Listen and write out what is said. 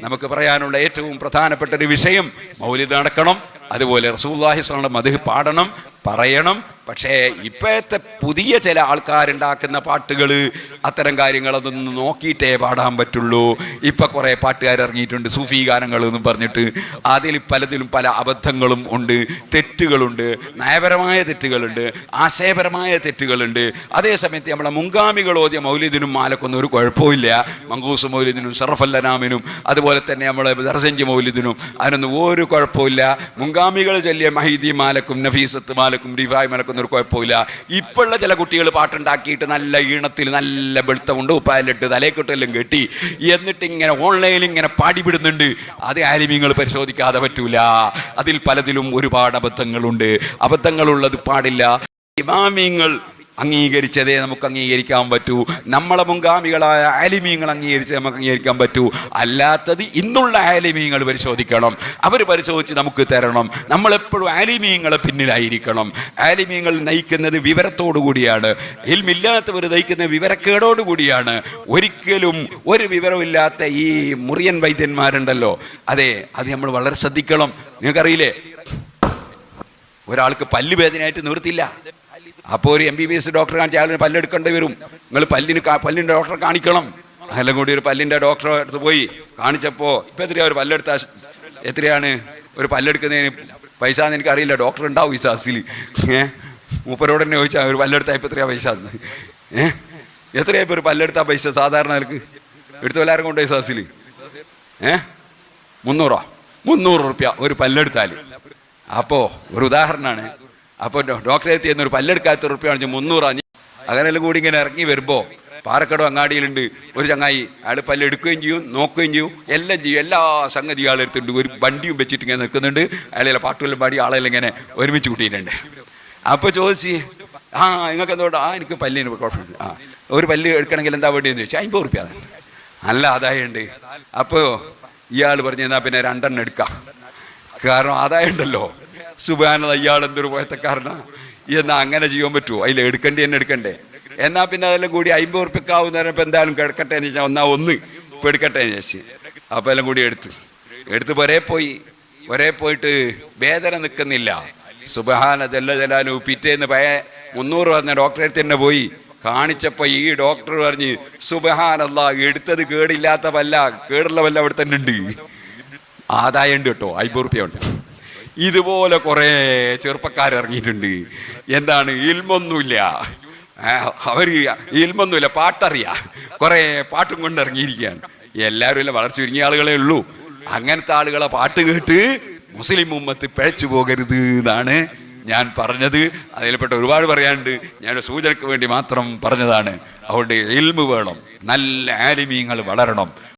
നമുക്ക് പറയാനുള്ള ഏറ്റവും പ്രധാനപ്പെട്ട ഒരു വിഷയം മൗലിദ് നടക്കണം, അതുപോലെ റസൂലുള്ളാഹി സ്വല്ലല്ലാഹു അലൈഹി വസല്ലം മദ്ഹ് പാടണം, പറയണം. പക്ഷേ ഇപ്പോഴത്തെ പുതിയ ചില ആൾക്കാരുണ്ടാക്കുന്ന പാട്ടുകൾ അത്തരം കാര്യങ്ങളതൊന്നും നോക്കിയിട്ടേ പാടാൻ പറ്റുള്ളൂ. ഇപ്പം കുറേ പാട്ടുകാരിറങ്ങിയിട്ടുണ്ട് സൂഫി ഗാനങ്ങൾ എന്നും പറഞ്ഞിട്ട്. അതിൽ പലതിലും പല അബദ്ധങ്ങളും ഉണ്ട്, തെറ്റുകളുണ്ട്, നയപരമായ തെറ്റുകളുണ്ട്, ആശയപരമായ തെറ്റുകളുണ്ട്. അതേസമയത്ത് നമ്മളെ മുൻഗാമികൾ ഓതിയ മൗലിദിനും മാലക്കൊന്നും ഒരു കുഴപ്പമില്ല. മങ്കൂസ് മൗലിദിനും ഷറഫല്ലനാമിനും അതുപോലെ തന്നെ നമ്മളെ ദർസഞ്ചി മൗലിദിനും അതിനൊന്നും ഒരു കുഴപ്പമില്ല. മുൻഗാമികൾ ചൊല്ലിയ മഹീദി മാലക്കും നഫീസത്ത് മാലക്കും റിഫായ് മാലക്കും ഒരു കുഴപ്പമില്ല. ഇപ്പോഴുള്ള ചില കുട്ടികൾ പാട്ടുണ്ടാക്കിയിട്ട് നല്ല ഈണത്തിൽ നല്ല വെളുത്തമുണ്ട് ഉപ്പാലിട്ട് തലേക്കെട്ടെല്ലാം കെട്ടി എന്നിട്ട് ഇങ്ങനെ ഓൺലൈനിൽ ഇങ്ങനെ പാടിവിടുന്നുണ്ട്. അത് ആലിമീങ്ങൾ പരിശോധിക്കാതെ പറ്റൂല. അതിൽ പലതിലും ഒരുപാട് അബദ്ധങ്ങളുണ്ട്. അബദ്ധങ്ങളുള്ളത് പാടില്ല. ഇമാമിങ്ങൾ അംഗീകരിച്ചതേ നമുക്ക് അംഗീകരിക്കാൻ പറ്റൂ. നമ്മളെ മുൻഗാമികളായ ആലിമീങ്ങൾ അംഗീകരിച്ചേ നമുക്ക് അംഗീകരിക്കാൻ പറ്റൂ. അല്ലാത്തത് ഇന്നുള്ള ആലിമീങ്ങൾ പരിശോധിക്കണം. അവർ പരിശോധിച്ച് നമുക്ക് തരണം. നമ്മളെപ്പോഴും ആലിമീങ്ങളെ പിന്നിലായിരിക്കണം. ആലിമീങ്ങൾ നയിക്കുന്നത് വിവരത്തോടു കൂടിയാണ്. ഇൽമില്ലാത്തവർ നയിക്കുന്നത് വിവരക്കേടോടു കൂടിയാണ്. ഒരിക്കലും ഒരു വിവരമില്ലാത്ത ഈ മുറിയൻ വൈദ്യന്മാരുണ്ടല്ലോ, അതെ, അത് നമ്മൾ വളരെ ശ്രദ്ധിക്കണം. നിങ്ങൾക്കറിയില്ലേ, ഒരാൾക്ക് പല്ല് വേദനയായിട്ട് നിവൃത്തിയില്ല. അപ്പോൾ ഒരു MBBS ഡോക്ടറെ കാണിച്ചാൽ അയാളിന് പല്ലെടുക്കേണ്ടി വരും. നിങ്ങൾ പല്ലിൻ്റെ ഡോക്ടറെ കാണിക്കണം. അതെല്ലാം കൂടി ഒരു പല്ലിൻ്റെ ഡോക്ടറെ അടുത്ത് പോയി കാണിച്ചപ്പോൾ ഇപ്പം എത്രയാണ് ഒരു പല്ലെടുത്ത എത്രയാണ് ഒരു പല്ലെടുക്കുന്നതിന് പൈസ എന്ന് എനിക്കറിയില്ല. ഡോക്ടർ ഉണ്ടാവും ഈ സാസിൽ. മൂപ്പരോട് തന്നെ ചോദിച്ചാൽ ഒരു പല്ലെടുത്താൽ ഇപ്പം എത്രയാണ് പൈസ എന്ന്. എത്രയാണ് ഇപ്പോൾ ഒരു പല്ലെടുത്താൽ പൈസ സാധാരണ ആൾക്ക് എടുത്തു എല്ലാവരും കൊണ്ടുപോയി സാസിൽ 300 റുപ്യ ഒരു പല്ലെടുത്താൽ. അപ്പോൾ ഒരു ഉദാഹരണമാണ്. അപ്പോൾ ഡോക്ടറെ എത്തി എന്നൊരു പല്ലെടുക്കാത്ത റുപ്യാണെന്ന് 300. അങ്ങനെല്ലാം കൂടി ഇങ്ങനെ ഇറങ്ങി വരുമ്പോൾ പാറക്കടവ് അങ്ങാടിയിലുണ്ട് ഒരു ചങ്ങായി. അയാൾ പല്ലെടുക്കുകയും ചെയ്യും, നോക്കുകയും ചെയ്യും, എല്ലാം ചെയ്യും. എല്ലാ സംഗതിയും ആളെടുത്തുണ്ട്. ഒരു വണ്ടിയും വെച്ചിട്ട് ഇങ്ങനെ നിൽക്കുന്നുണ്ട്. അയാളെ പാട്ടുമെല്ലാം പാടി ആളെല്ലാം ഇങ്ങനെ ഒരുമിച്ച് കൂട്ടിയിട്ടുണ്ട്. അപ്പോൾ ചോദിച്ച്, നിങ്ങൾക്ക് എന്തോടാ? എനിക്ക് പല്ലിന് കുഴപ്പമില്ല. ഒരു പല്ല് എടുക്കണമെങ്കിൽ എന്താ വേണ്ടിയെന്ന് ചോദിച്ചാൽ 50 റുപ്യ നല്ല ആദായമുണ്ട്. അപ്പോൾ ഇയാൾ പറഞ്ഞു, എന്നാൽ പിന്നെ 2 എണ്ണം എടുക്കാം, കാരണം ആദായം ഉണ്ടല്ലോ. സുബ്ഹാനല്ലാഹ്, ഇയാൾ എന്തൊരു പോയത്തക്കാരനാ. എന്നാൽ അങ്ങനെ ചെയ്യാൻ പറ്റുമോ? അതിൽ എടുക്കണ്ടേ. എന്നാൽ പിന്നെ അതെല്ലാം കൂടി 50 റുപ്യക്കാവുന്ന നേരം എന്തായാലും കിടക്കട്ടെ എന്ന് വെച്ചാൽ ഒന്ന് ഇപ്പോൾ എടുക്കട്ടെ എന്ന് ചോദിച്ചു. അപ്പോൾ എല്ലാം കൂടി എടുത്ത് ഒരേ പോയിട്ട് വേദന നിൽക്കുന്നില്ല. സുബ്ഹാന ജല്ല ജലാലു. പിറ്റേന്ന് 300 പറഞ്ഞ ഡോക്ടറെ അടുത്ത് തന്നെ പോയി കാണിച്ചപ്പോൾ ഈ ഡോക്ടർ പറഞ്ഞ്, സുബ്ഹാനല്ലാഹ്, എടുത്തത് കേടില്ലാത്ത വല്ല, കേടുള്ള വല്ല അവിടെ തന്നെ ഉണ്ട്. ആദായം ഉണ്ട് കേട്ടോ, 50 റുപ്യ ഉണ്ട്. ഇതുപോലെ കുറേ ചെറുപ്പക്കാരിറങ്ങിയിട്ടുണ്ട്. എന്താണ്? ഇൽമൊന്നുമില്ല. അവർ ഇൽമൊന്നുമില്ല, പാട്ടറിയാം. കുറേ പാട്ടും കൊണ്ട് ഇറങ്ങിയിരിക്കുകയാണ്. എല്ലാവരും ഇല്ല, വളരെ ചുരുങ്ങിയ ആളുകളേ ഉള്ളൂ. അങ്ങനത്തെ ആളുകളെ പാട്ട് കേട്ട് മുസ്ലിം ഉമ്മത്ത് പിഴച്ചു പോകരുത് എന്നാണ് ഞാൻ പറഞ്ഞത്. അതിൽപ്പെട്ട ഒരുപാട് പറയാനുണ്ട്. ഞാൻ സൂചനയ്ക്ക് വേണ്ടി മാത്രം പറഞ്ഞതാണ്. അതുകൊണ്ട് ഇൽമ് വേണം, നല്ല ആലിമീങ്ങൾ വളരണം.